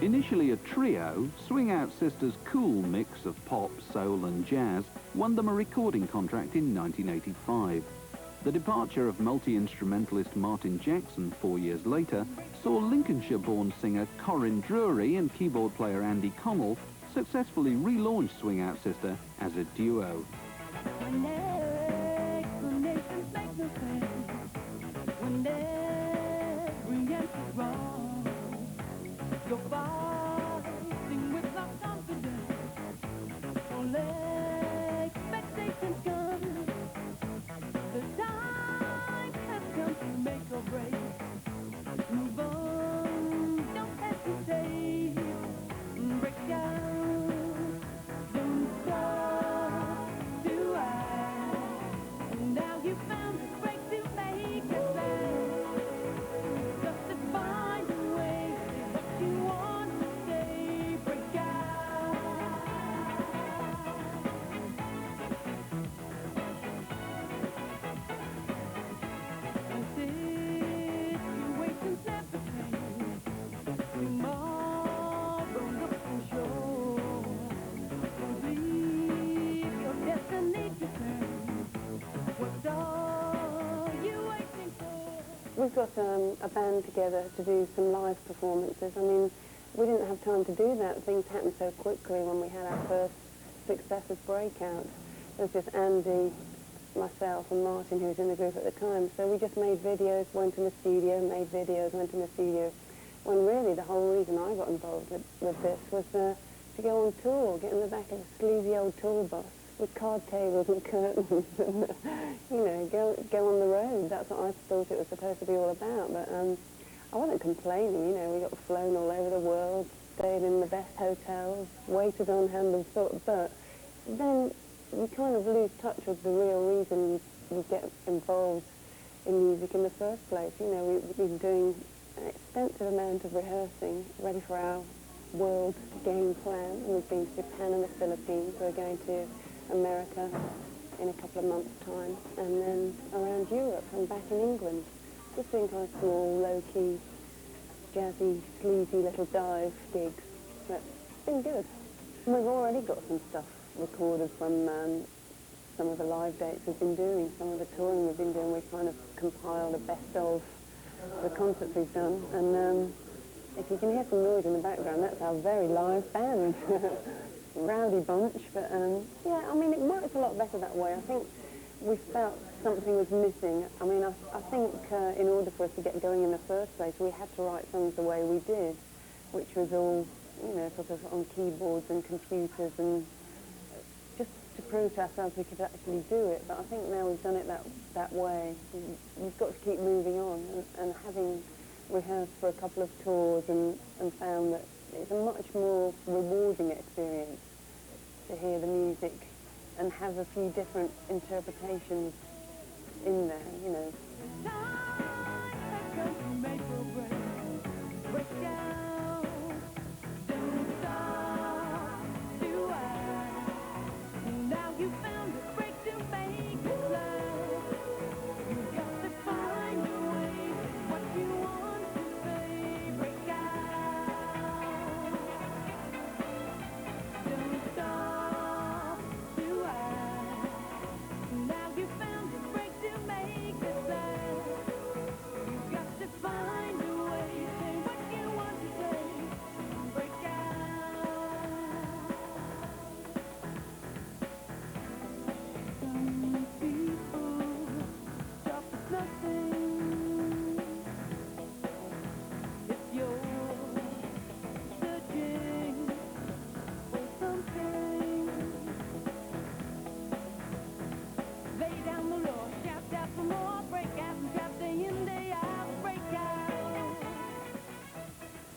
Initially a trio, Swing Out Sisters' cool mix of pop, soul and jazz won them a recording contract in 1985. The departure of multi-instrumentalist Martin Jackson 4 years later saw Lincolnshire-born singer Corinne Drury and keyboard player Andy Connell successfully relaunch Swing Out Sister as a duo. We've got a band together to do some live performances. I mean, we didn't have time to do that. Things happened so quickly when we had our first successive breakout. It was just Andy, myself and Martin, who was in the group at the time. So we just made videos, went in the studio, made videos, went in the studio. When really the whole reason I got involved with this was to go on tour, get in the back of a sleazy old tour bus with card tables and curtains and, you know, go on the road. That's what I thought it was supposed to be all about. But I wasn't complaining, you know. We got flown all over the world, stayed in the best hotels, waited on hand and thought, but then you kind of lose touch with the real reason you get involved in music in the first place. You know, we've been doing an extensive amount of rehearsing, ready for our world game plan. We've been to Japan and the Philippines. We're going to America in a couple of months' time, and then around Europe and back in England. Just doing kind of small, low-key, jazzy, sleazy little dive gigs. But it's been good. We've already got some stuff recorded from some of the live dates we've been doing, some of the touring we've been doing. We kind of compiled the best of the concerts we've done, and if you can hear some noise in the background, that's our very live band. Rowdy bunch, but yeah, I mean, it works a lot better that way. I think we felt something was missing. I mean, I think in order for us to get going in the first place, we had to write songs the way we did, which was all, you know, sort of on keyboards and computers, and just to prove to ourselves we could actually do it. But I think now we've done it that way, we've got to keep moving on, and having rehearsed for a couple of tours and found that it's a much more rewarding experience to hear the music and have a few different interpretations in there, you know.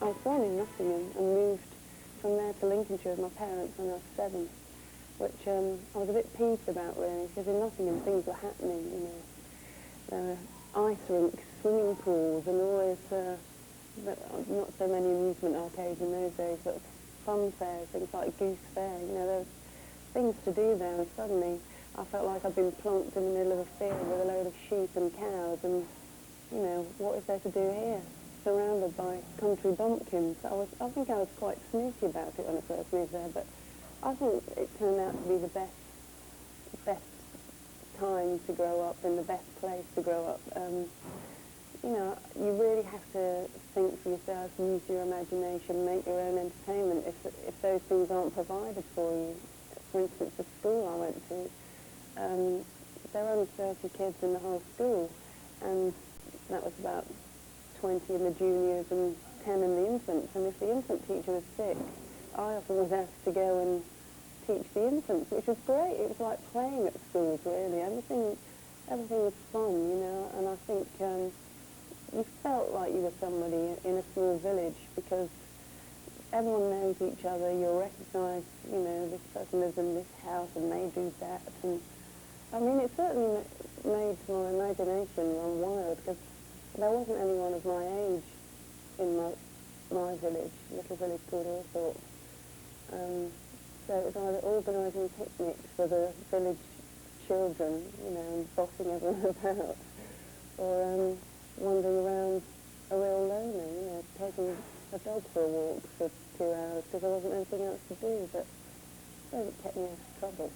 I was born in Nottingham and moved from there to Lincolnshire with my parents when I was 7, which I was a bit peeved about, really, because in Nottingham things were happening, you know. There were ice rinks, swimming pools, and all those, not so many amusement arcades in those days, but fun fairs, things like Goose Fair, you know, there was things to do there, and suddenly I felt like I'd been plonked in the middle of a field with a load of sheep and cows, and, you know, what is there to do here? surrounded by country bumpkins. I think I was quite snooty about it when I first moved there, but I think it turned out to be the best time to grow up and the best place to grow up. You know, you really have to think for yourself, use your imagination, make your own entertainment if those things aren't provided for you. For instance, the school I went to, there were only 30 kids in the whole school, and that was about 20 in the juniors and 10 in the infants. And if the infant teacher was sick, I often was asked to go and teach the infants, which was great. It was like playing at schools, really. Everything was fun, you know, and I think you felt like you were somebody in a small village because everyone knows each other. You'll recognise, you know, this person lives in this house and they do that. And I mean, it certainly made my imagination run wild because there wasn't anyone of my age in my village, little village called Orthorpe. So it was either organising picnics for the village children, you know, and bossing everyone about, or wandering around a real loner, you know, taking a dog for a walk for 2 hours because there wasn't anything else to do, but it kept me out of trouble.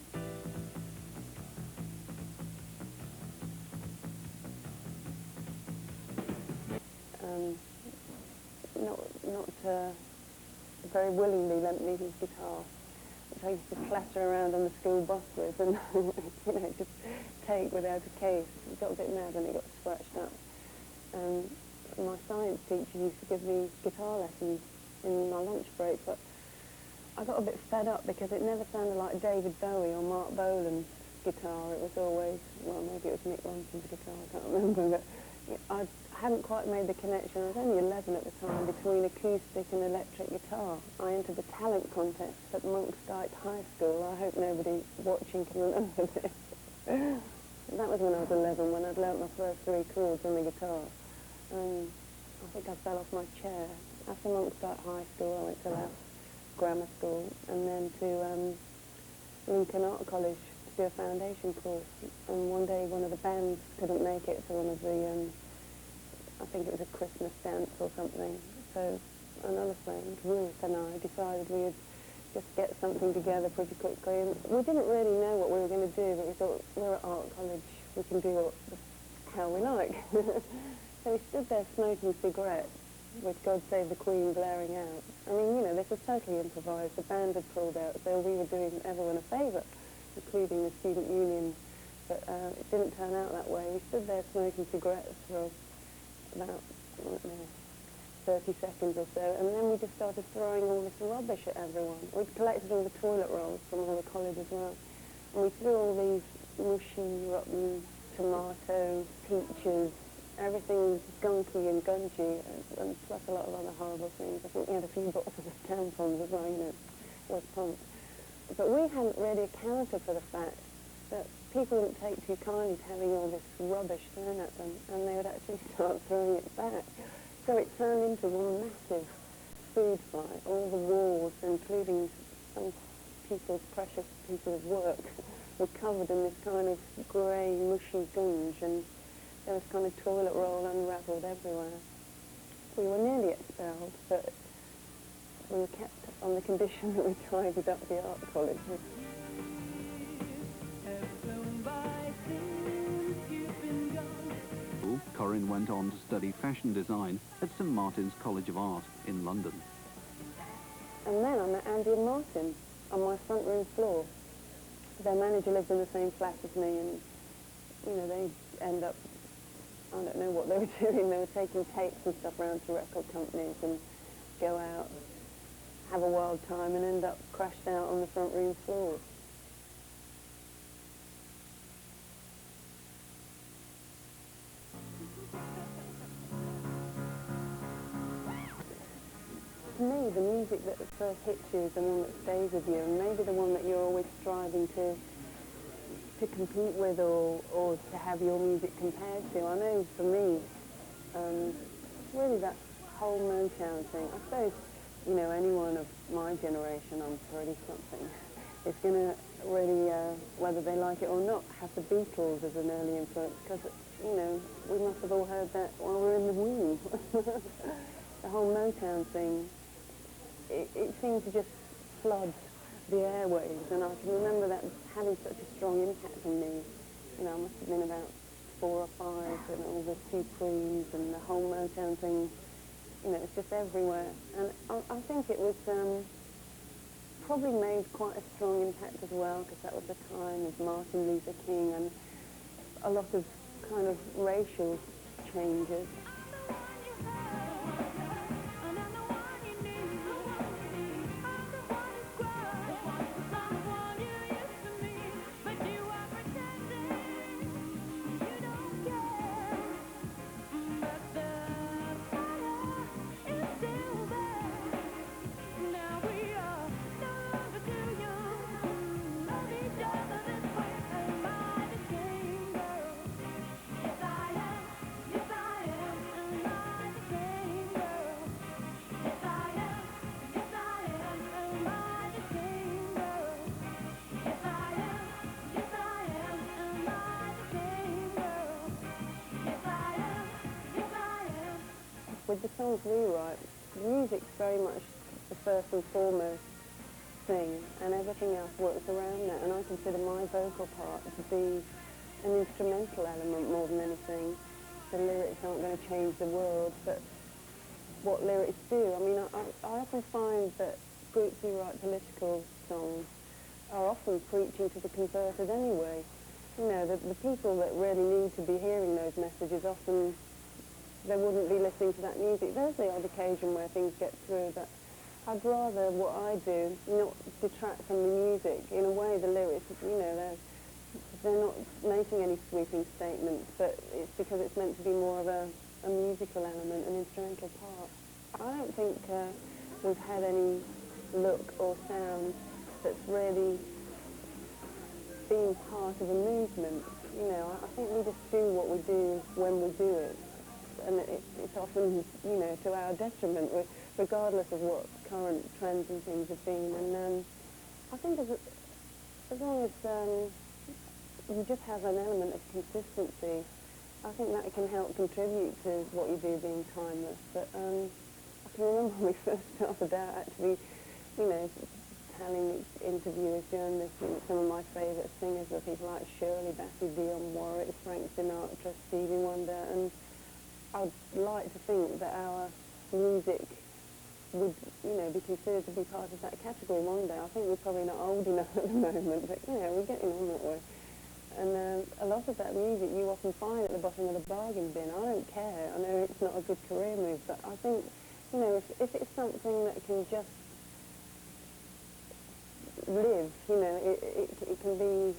Not very willingly lent me his guitar, which I used to clatter around on the school bus with and, you know, just take without a case. It got a bit mad when it got scratched up. My science teacher used to give me guitar lessons in my lunch break, but I got a bit fed up because it never sounded like David Bowie or Mark Bolan's guitar. It was always, well, maybe it was Mick Ronson's guitar, I can't remember, but I hadn't quite made the connection. I was only 11 at the time, between acoustic and electric guitar. I entered the talent contest at Monk's High School. I hope nobody watching can remember this. That was when I was 11, when I'd learnt my first 3 chords on the guitar. I think I fell off my chair. After Monk's High School, I went to Louth Grammar School and then to Lincoln Art College to do a foundation course. And one day one of the bands couldn't make it to one of the, I think it was a Christmas dance or something. So another friend, Ruth, and I decided we would just get something together pretty quickly. And we didn't really know what we were going to do, but we thought, we're at art college, we can do how we like. So we stood there smoking cigarettes with God Save the Queen blaring out. I mean, you know, this was totally improvised. The band had pulled out, so we were doing everyone a favour, including the student union. But it didn't turn out that way. We stood there smoking cigarettes for about, I don't know, 30 seconds or so, and then we just started throwing all this rubbish at everyone. We'd collected all the toilet rolls from all the college as well, and we threw all these mushy, rotten tomatoes, peaches, everything gunky and gungy, and plus a lot of other horrible things. I think we had a few boxes of tampons as well, you know, West Pumps. But we hadn't really accounted for the fact that people wouldn't take too kindly to having all this rubbish thrown at them, and they would actually start throwing it back. So it turned into one massive food fight. All the walls, including some people's precious pieces of work, were covered in this kind of grey, mushy gunge, and there was kind of toilet roll unravelled everywhere. We were nearly expelled, but we were kept on the condition that we tidied up the art college. Corinne went on to study fashion design at St Martin's College of Art in London. And then I met Andy and Martin on my front room floor. Their manager lived in the same flat as me, and, you know, they end up, I don't know what they were doing. They were taking tapes and stuff around to record companies and go out, have a wild time, and end up crashed out on the front room floor. To me, the music that first hits you is the one that stays with you, and maybe the one that you're always striving to compete with or to have your music compared to. I know for me, really that whole Motown thing, I suppose, you know, anyone of my generation, I'm 30-something, is going to really, whether they like it or not, have the Beatles as an early influence, because you know, we must have all heard that while we were in the womb. The whole Motown thing, it seemed to just flood the airwaves, and I can remember that having such a strong impact on me. You know, I must have been about 4 or 5, and all the two Queens and the whole Motown thing, you know, it's just everywhere. And I think it was probably made quite a strong impact as well, because that was the time of Martin Luther King and a lot of kind of racial changes. With the songs we write, music's very much the first and foremost thing, and everything else works around that. And I consider my vocal part to be an instrumental element more than anything. The lyrics aren't going to change the world, but what lyrics do. I mean, I often find that groups who write political songs are often preaching to the converted anyway. You know, the people that really need to be hearing those messages often, they wouldn't be listening to that music. There's the odd occasion where things get through, but I'd rather what I do not detract from the music. In a way, the lyrics, you know, they're not making any sweeping statements, but it's because it's meant to be more of a musical element, an instrumental part. I don't think we've had any look or sound that's really been part of a movement. You know, I think we just do what we do when we do it. And it's often, you know, to our detriment, regardless of what current trends and things have been. And I think as long as you just have an element of consistency, I think that can help contribute to what you do being timeless. But I can remember when we first started out, actually, you know, telling interviewers, journalists, you know, some of my favourite singers were people like Shirley Bassey, Dionne Warwick, Frank Sinatra, Stevie Wonder, and I'd like to think that our music would, you know, be considered to be part of that category one day. I think we're probably not old enough at the moment, but, you know, we're getting on that way. And a lot of that music you often find at the bottom of the bargain bin. I don't care. I know it's not a good career move, but I think, you know, if it's something that can just live, you know, it can be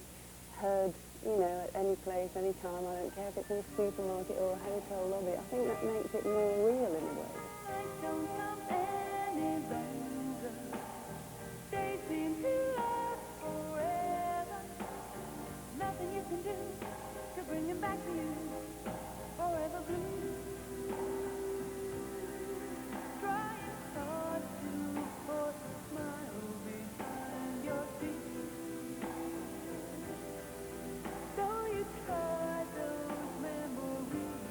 heard, you know, at any place, any time. I don't care if it's in a supermarket or a hotel lobby. I think that makes it more real in a way. Nothing you can do to bring him back to you, forever blue. Trying hard to force a smile behind your teeth. So you try those memories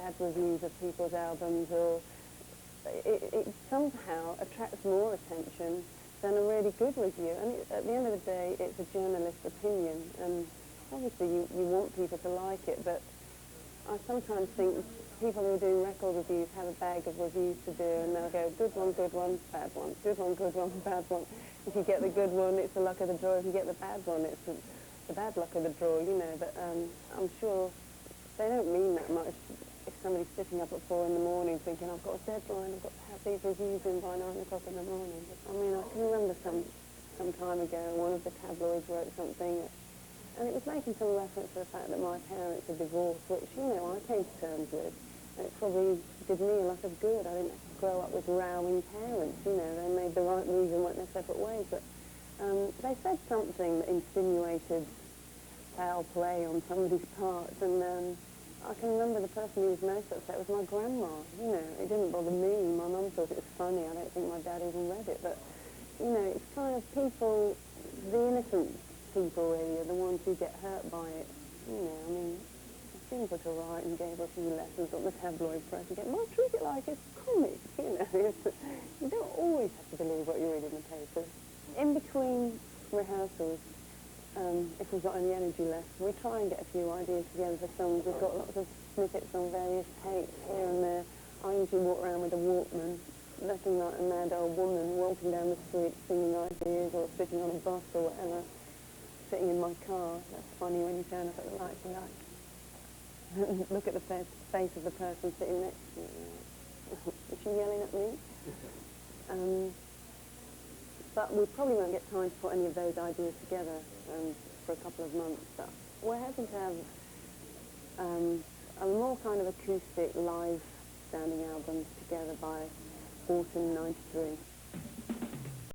bad reviews of people's albums, or it somehow attracts more attention than a really good review. And at the end of the day, it's a journalist's opinion, and obviously you want people to like it, but I sometimes think people who are doing record reviews have a bag of reviews to do, and they'll go, good one, bad one, good one, bad one. If you get the good one, it's the luck of the draw. If you get the bad one, it's the bad luck of the draw, you know. But I'm sure they don't mean that much. If somebody's sitting up at 4 in the morning thinking, I've got a deadline, I've got to have these reviews in by 9 o'clock in the morning. But, I mean, I can remember some time ago, one of the tabloids wrote something, and it was making some reference to the fact that my parents are divorced, which, you know, I came to terms with. And it probably did me a lot of good. I didn't grow up with rowing parents, you know. They made the right moves and went their separate ways. But they said something that insinuated foul play on somebody's part, and I can remember the person who was most upset was my grandma. You know, it didn't bother me. My mum thought it was funny. I don't think my dad even read it. But, you know, it's kind of people, the innocent people really are the ones who get hurt by it. You know, I mean, I seemed to write and gave a few lessons on the tabloid press and get, well, treat it like it's comics, you know. You don't always have to believe what you read in the papers. In between rehearsals, if we've got any energy left, we try and get a few ideas together for songs. We've got lots of snippets on various tapes here and there. I usually walk around with a Walkman, looking like a mad old woman, walking down the street singing ideas, or sitting on a bus or whatever, sitting in my car. That's funny when you turn up at the lights and like, look at the face of the person sitting next to you. Is she yelling at me? But we probably won't get time to put any of those ideas together for a couple of months. But we're hoping to have a more kind of acoustic, live sounding album together by autumn '93.